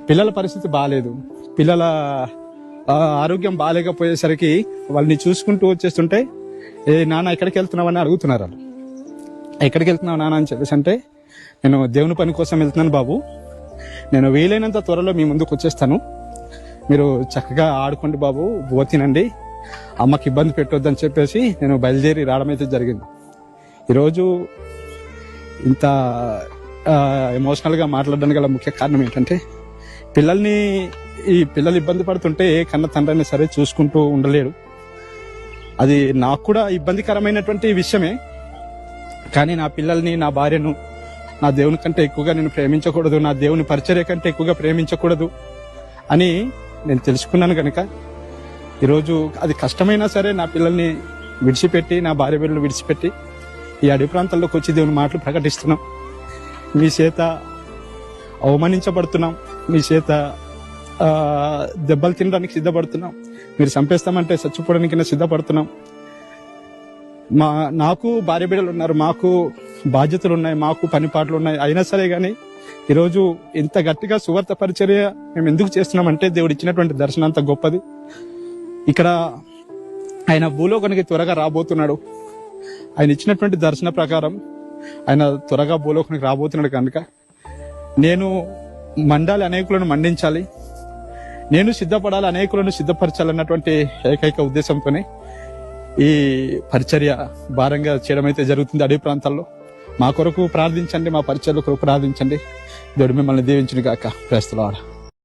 పిల్లల పరిస్థితి బాగాలేదు. పిల్లల ఆరోగ్యం బాగాలేకపోయేసరికి వాళ్ళని చూసుకుంటూ వచ్చేస్తుంటే, ఏ నాన్న ఎక్కడికి వెళ్తున్నావని అడుగుతున్నారు. వాళ్ళు ఎక్కడికి వెళ్తున్నావు నాన్న అని చెప్పేసి అంటే, నేను దేవుని పని కోసం వెళ్తున్నాను బాబు, నేను వీలైనంత త్వరలో మీ ముందుకు వచ్చేస్తాను, మీరు చక్కగా ఆడుకోండి బాబు, తినండి, అమ్మకి ఇబ్బంది పెట్టొద్దని చెప్పేసి నేను బయలుదేరి రావడం అయితే జరిగింది. ఈరోజు ఇంత ఎమోషనల్గా మాట్లాడడానికి గల ముఖ్య కారణం ఏంటంటే, పిల్లలు ఇబ్బంది పడుతుంటే ఏ కన్న తండ్రిని సరే చూసుకుంటూ ఉండలేడు. అది నాకు కూడా ఇబ్బందికరమైనటువంటి విషయమే. కానీ నా పిల్లల్ని, నా భార్యను నా దేవుని కంటే ఎక్కువగా నేను ప్రేమించకూడదు, నా దేవుని పరిచర్య కంటే ఎక్కువగా ప్రేమించకూడదు అని నేను తెలుసుకున్నాను కనుక ఈరోజు అది కష్టమైనా సరే నా పిల్లల్ని విడిచిపెట్టి, నా భార్య బిడ్డలు విడిచిపెట్టి ఈ అడవి ప్రాంతాల్లోకి వచ్చి దేవుని మాటలు ప్రకటిస్తున్నాం. మీ చేత అవమానించబడుతున్నాం, మీ చేత దెబ్బలు తినడానికి సిద్ధపడుతున్నాం, మీరు చంపేస్తామంటే చచ్చిపోవడానికి సిద్ధపడుతున్నాం. నాకు భార్య బిడ్డలు ఉన్నారు, మాకు బాధ్యతలు ఉన్నాయి, మాకు పనిపాట్లు ఉన్నాయి. అయినా సరే గానీ ఈరోజు ఇంత గట్టిగా సువార్త పరిచర్య మేము ఎందుకు చేస్తున్నామంటే, దేవుడు ఇచ్చినటువంటి దర్శనం అంత గొప్పది. ఇక్కడ ఆయన భూలోకానికి త్వరగా రాబోతున్నాడు. ఆయన ఇచ్చినటువంటి దర్శన ప్రకారం ఆయన త్వరగా భూలోకానికి రాబోతున్నాడు కనుక నేను మండాలి, అనేకులను మండించాలి, నేను సిద్ధపడాలి, అనేకులను సిద్ధపరచాలన్నటువంటి ఏకైక ఉద్దేశంతోనే ఈ పరిచర్య భారంగా చేయడం అయితే జరుగుతుంది. అడవి ప్రాంతాల్లో మా కొరకు ప్రార్థించండి, మా పరిచర్య కొరకు ప్రార్థించండి. దేవుడు మిమ్మల్ని దీవించును గాక. ప్రేస్తలాడు.